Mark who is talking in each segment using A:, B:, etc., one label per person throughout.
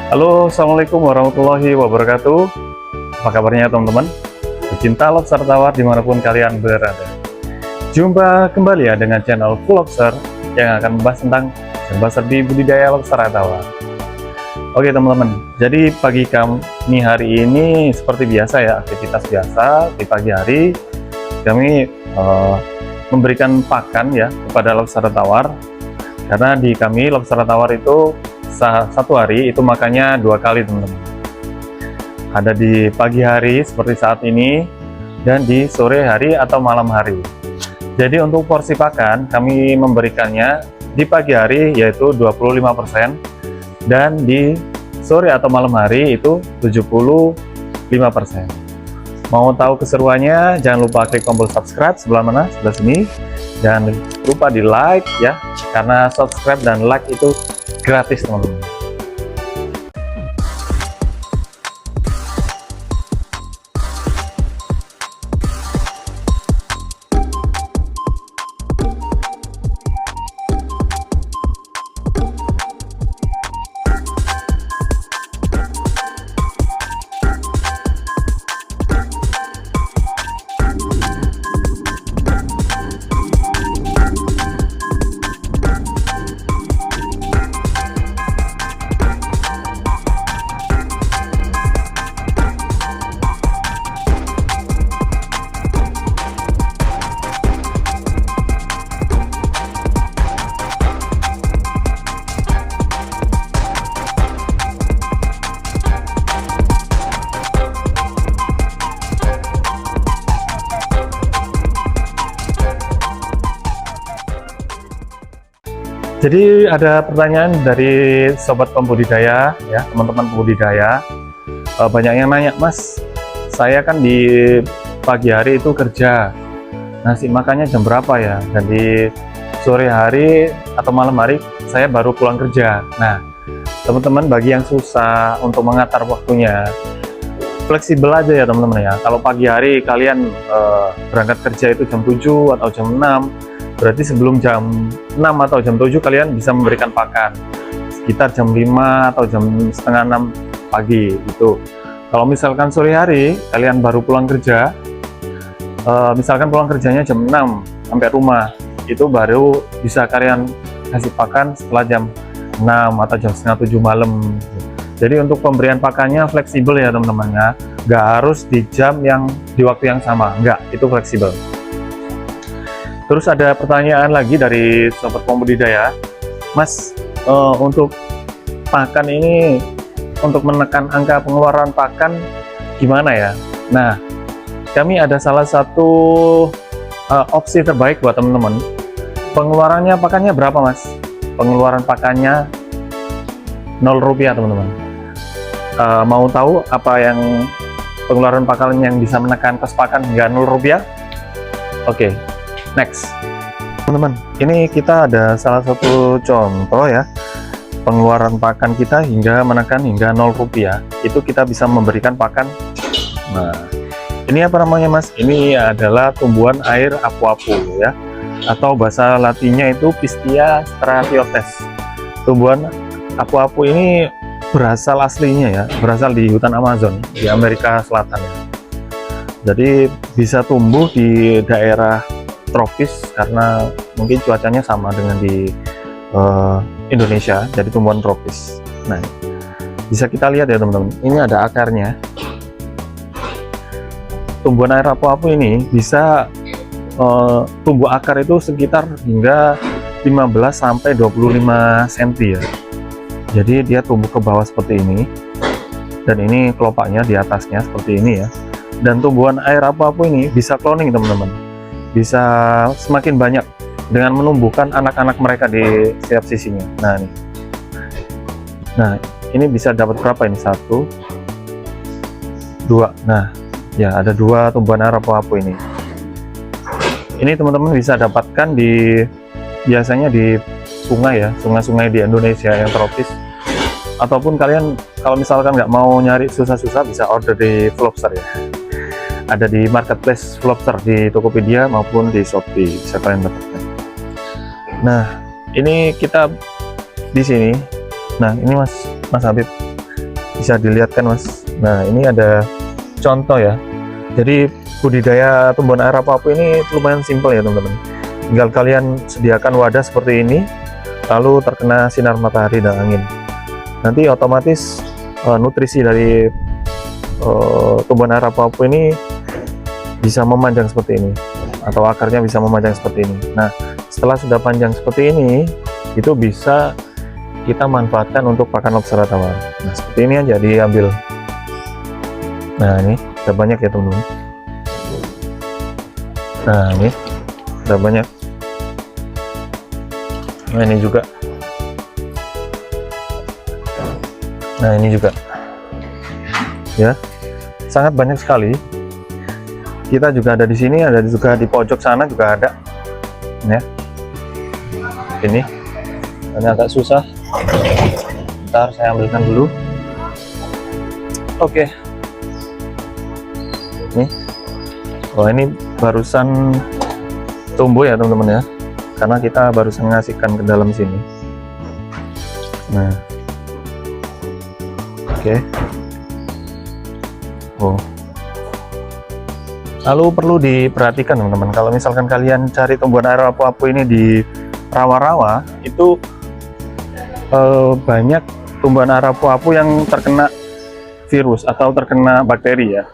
A: Halo, assalamualaikum warahmatullahi wabarakatuh. Apa kabarnya teman-teman? Pecinta lobster tawar dimanapun kalian berada. Jumpa kembali ya dengan channel Full Lobster yang akan membahas tentang lobster di budidaya lobster tawar. Oke teman-teman, jadi pagi kami hari ini seperti biasa ya, aktivitas biasa di pagi hari kami memberikan pakan ya kepada lobster tawar. Karena di kami lobster tawar itu satu hari itu makannya 2 kali teman-teman. Ada di pagi hari seperti saat ini dan di sore hari atau malam hari. Jadi untuk porsi pakan kami memberikannya di pagi hari yaitu 25% dan di sore atau malam hari itu 75%. Mau tahu keseruannya, jangan lupa klik tombol subscribe sebelah mana, sebelah sini. Jangan lupa di like ya, karena subscribe dan like itu gratis teman-teman. Jadi ada pertanyaan dari sobat pembudidaya ya, teman-teman pembudidaya. Banyak yang nanya, Mas, saya kan di pagi hari itu kerja, nasi makannya jam berapa ya? Dan di sore hari atau malam hari saya baru pulang kerja. Nah, teman-teman bagi yang susah untuk mengatur waktunya, fleksibel aja ya teman-teman ya. Kalau pagi hari kalian berangkat kerja itu jam 7 atau jam 6, berarti sebelum jam 6 atau jam 7 kalian bisa memberikan pakan sekitar jam 5 atau jam setengah 6 pagi gitu. Kalau misalkan sore hari kalian baru pulang kerja, misalkan pulang kerjanya jam 6 sampai rumah, itu baru bisa kalian kasih pakan setelah jam 6 atau jam setengah 7 malam. Jadi untuk pemberian pakannya fleksibel ya teman-teman ya, nggak harus di jam yang di waktu yang sama, nggak, itu fleksibel. Terus ada pertanyaan lagi dari sobat pembudidaya, Mas, untuk pakan ini, untuk menekan angka pengeluaran pakan gimana ya? Nah, kami ada salah satu opsi terbaik buat teman-teman. Pengeluarannya pakannya berapa, Mas? Pengeluaran pakannya 0 rupiah teman-teman. Mau tahu apa yang pengeluaran pakan yang bisa menekan kos pakan hingga 0 rupiah? Oke. Next, teman-teman, ini kita ada salah satu contoh ya, pengeluaran pakan kita hingga menekan hingga 0 rupiah, itu kita bisa memberikan pakan. Nah, ini apa namanya, Mas? Ini adalah tumbuhan air apu-apu ya, atau bahasa latinnya itu Pistia stratiotes. Tumbuhan apu-apu ini berasal aslinya ya, berasal di hutan Amazon di Amerika Selatan ya. Jadi bisa tumbuh di daerah tropis karena mungkin cuacanya sama dengan di Indonesia, jadi tumbuhan tropis. Nah, bisa kita lihat ya teman-teman, ini ada akarnya. Tumbuhan air apu-apu ini bisa tumbuh akar itu sekitar hingga 15 sampai 25 cm ya. Jadi dia tumbuh ke bawah seperti ini, dan ini kelopaknya di atasnya seperti ini ya. Dan tumbuhan air apu-apu ini bisa cloning teman-teman, bisa semakin banyak dengan menumbuhkan anak-anak mereka di setiap sisinya. Nah ini bisa dapat berapa ini? 1, 2. Nah ya, ada 2 tumbuhan air apu-apu ini. Ini teman-teman bisa dapatkan di biasanya di sungai ya, sungai-sungai di Indonesia yang tropis. Ataupun kalian kalau misalkan nggak mau nyari susah-susah, bisa order di Full Lobster ya. Ada di marketplace Full Lobster di Tokopedia maupun di Shopee, bisa kalian dapatkan. Nah, ini kita di sini. Nah, ini Mas Habib. Bisa dilihat kan Mas. Nah ini ada contoh ya. Jadi budidaya tumbuhan air apu-apu ini lumayan simpel ya teman-teman. Tinggal kalian sediakan wadah seperti ini, lalu terkena sinar matahari dan angin. Nanti otomatis nutrisi dari tumbuhan air apu-apu ini bisa memanjang seperti ini, atau akarnya bisa memanjang seperti ini. Nah setelah sudah panjang seperti ini, itu bisa kita manfaatkan untuk pakan lobster tawar. Nah seperti ini aja diambil. Nah ini udah banyak ya teman-teman. Nah ini udah banyak. Nah ini juga. Nah ini juga. Ya, sangat banyak sekali. Kita juga ada di sini, ada juga di pojok sana juga ada. Ya. Ini agak susah. Ntar saya ambilkan dulu. Oke. Nih. Oh ini barusan tumbuh ya teman-teman ya. Karena kita barusan ngasihkan ke dalam sini. Nah. Oke. Oh. Lalu perlu diperhatikan teman-teman, kalau misalkan kalian cari tumbuhan air apu-apu ini di rawa-rawa, itu banyak tumbuhan air apu-apu yang terkena virus atau terkena bakteri ya.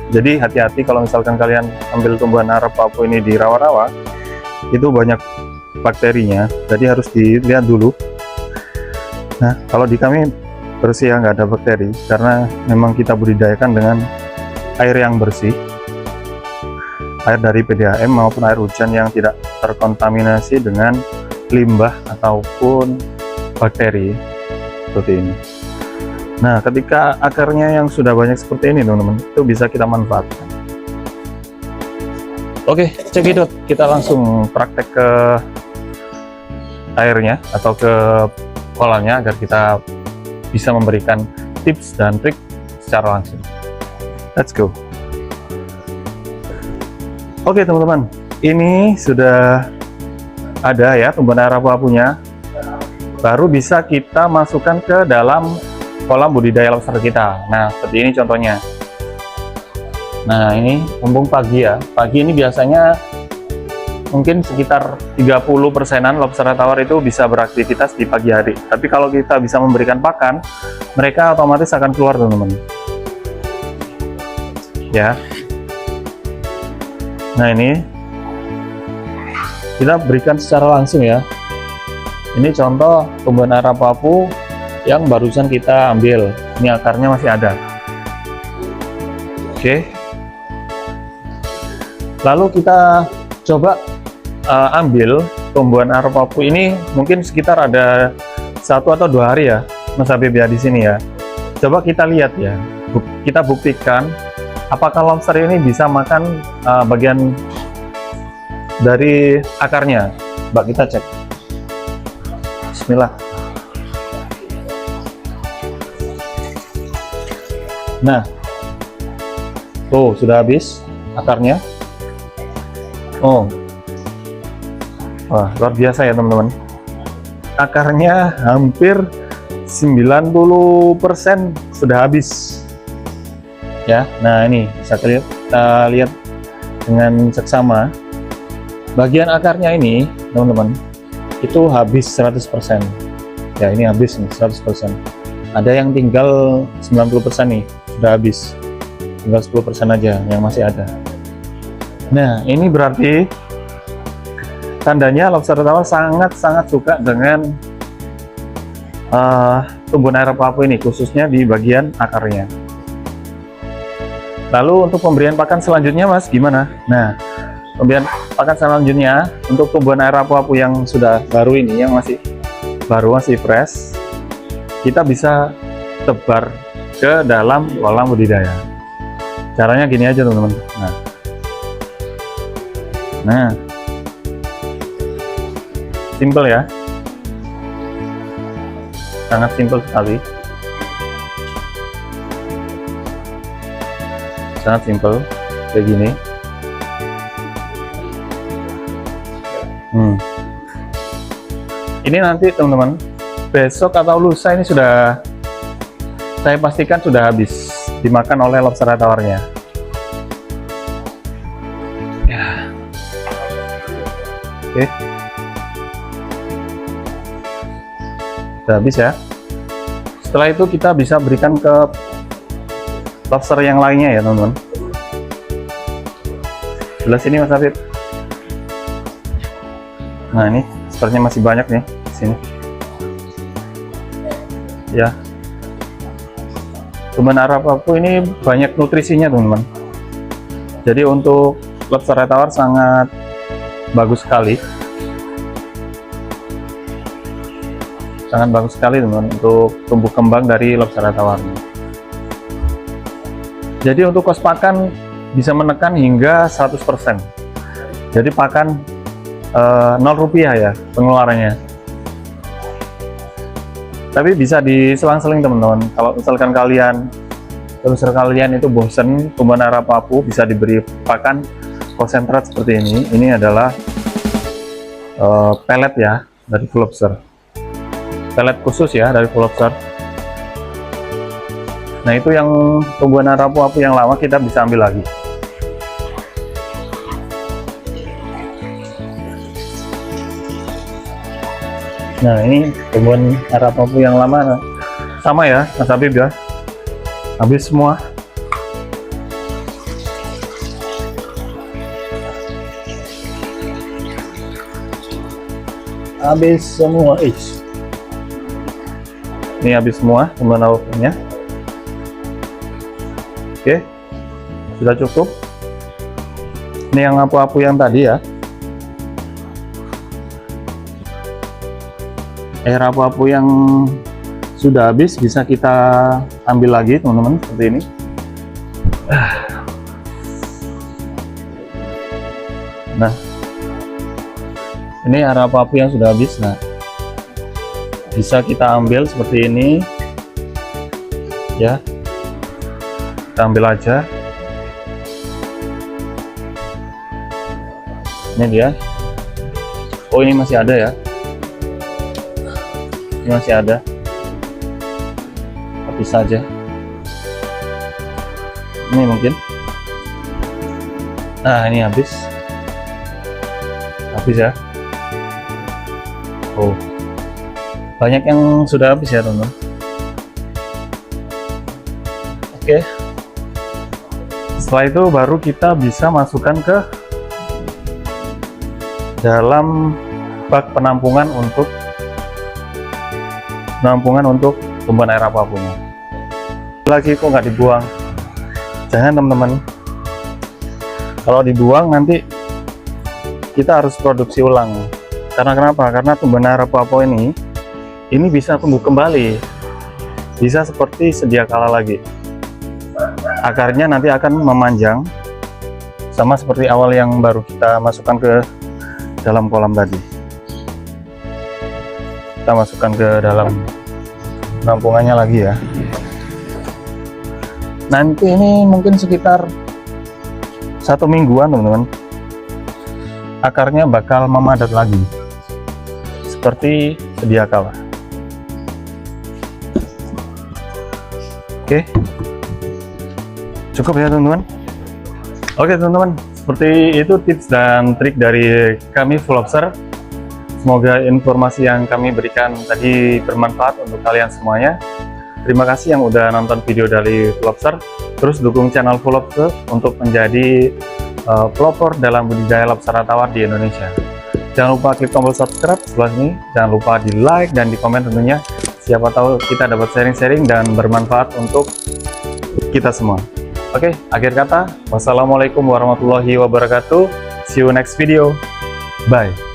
A: Jadi hati-hati kalau misalkan kalian ambil tumbuhan air apu-apu ini di rawa-rawa, itu banyak bakterinya, jadi harus dilihat dulu. Nah kalau di kami bersih ya, nggak ada bakteri, karena memang kita budidayakan dengan air yang bersih, air dari PDAM maupun air hujan yang tidak terkontaminasi dengan limbah ataupun bakteri seperti ini. Nah ketika akarnya yang sudah banyak seperti ini teman-teman, itu bisa kita manfaatkan. Oke, cekidot, kita langsung praktek ke airnya atau ke kolamnya agar kita bisa memberikan tips dan trik secara langsung. Let's go. Oke teman-teman, ini sudah ada ya tumbuhan air apu-apunya. Baru bisa kita masukkan ke dalam kolam budidaya lobster kita. Nah seperti ini contohnya. Nah ini mumpung pagi ya, pagi ini biasanya mungkin sekitar 30%-an lobster tawar itu bisa beraktivitas di pagi hari. Tapi kalau kita bisa memberikan pakan, mereka otomatis akan keluar teman-teman ya. Nah ini kita berikan secara langsung ya. Ini contoh tumbuhan air apu-apu yang barusan kita ambil. Ini akarnya masih ada. Oke. Lalu kita coba ambil tumbuhan air apu-apu ini, mungkin sekitar ada 1 atau 2 hari ya Mas Habib ya di sini ya. Coba kita lihat ya. Kita buktikan apakah lobster ini bisa makan bagian dari akarnya. Mbak, kita cek. Bismillah. Nah, tuh sudah habis akarnya. Oh, wah luar biasa ya teman-teman. Akarnya hampir 90% sudah habis. Ya, nah ini bisa kita lihat dengan seksama. Bagian akarnya ini teman-teman itu habis 100%. Ya ini habis nih 100%. Ada yang tinggal 90% nih sudah habis, tinggal 10% aja yang masih ada. Nah ini berarti tandanya lobster tawar sangat-sangat suka dengan tumbuhan air apu-apu ini, khususnya di bagian akarnya. Lalu untuk pemberian pakan selanjutnya Mas gimana? Nah pemberian pakan selanjutnya untuk tumbuhan air apu-apu yang sudah baru ini, yang masih baru, masih fresh, kita bisa tebar ke dalam kolam budidaya. Caranya gini aja teman-teman. Nah simple ya, sangat simple sekali, sangat simple kayak gini. Ini nanti teman-teman besok atau lusa ini sudah saya pastikan sudah habis dimakan oleh lobster tawarnya. Ya. Oke. Sudah habis ya. Setelah itu kita bisa berikan ke lobster yang lainnya ya teman-teman. Sebelah sini Mas Hafid. Nah ini sepertinya masih banyak nih di sini. Ya. Tumbuhan arapapu ini banyak nutrisinya teman-teman. Jadi untuk lobster tawar sangat bagus sekali. Sangat bagus sekali teman-teman untuk tumbuh kembang dari lobster tawarnya. Jadi untuk kos pakan bisa menekan hingga 100%. Jadi pakan 0 rupiah ya pengeluarannya. Tapi bisa diselang-seling teman-teman. Kalau misalkan kalian itu bosen tumbuhan arapapu, bisa diberi pakan konsentrat seperti ini. Ini adalah pelet ya dari full lobster. Pelet khusus ya dari full lobster. Nah itu yang tumbuhan arapapu yang lama kita bisa ambil lagi. Nah ini tumbuhan arapapu yang lama sama ya Mas Habib ya, habis semua. Habis semua ini habis semua tumbuhan arapapunya. Oke, sudah cukup. Ini yang apu-apu yang tadi ya. Air apu-apu yang sudah habis bisa kita ambil lagi teman-teman seperti ini. Nah ini air apu-apu yang sudah habis. Nah bisa kita ambil seperti ini ya, kita ambil aja. Ini dia. Oh ini masih ada ya, ini masih ada, habis saja. Ini mungkin, nah ini habis ya. Oh banyak yang sudah habis ya teman-teman. Oke, setelah itu baru kita bisa masukkan ke dalam bak penampungan untuk tumbuhan air apapunya. Lagi kok nggak dibuang? Jangan teman-teman. Kalau dibuang nanti kita harus produksi ulang. Karena kenapa? Karena tumbuhan air apapu ini bisa tumbuh kembali, bisa seperti sedia kala lagi. Akarnya nanti akan memanjang, sama seperti awal yang baru kita masukkan ke dalam kolam tadi. Kita masukkan ke dalam penampungannya lagi ya. Nanti ini mungkin sekitar 1 mingguan teman-teman, akarnya bakal memadat lagi seperti sedia kala. Oke, cukup ya teman-teman. Oke teman-teman, seperti itu tips dan trik dari kami Full Lobster. Semoga informasi yang kami berikan tadi bermanfaat untuk kalian semuanya. Terima kasih yang udah nonton video dari Full Lobster. Terus dukung channel Full Lobster untuk menjadi pelopor dalam budidaya lobster tawar di Indonesia. Jangan lupa klik tombol subscribe sebelah sini. Jangan lupa di like dan di komen tentunya. Siapa tahu kita dapat sharing-sharing dan bermanfaat untuk kita semua. Oke, akhir kata, wassalamualaikum warahmatullahi wabarakatuh. See you next video. Bye.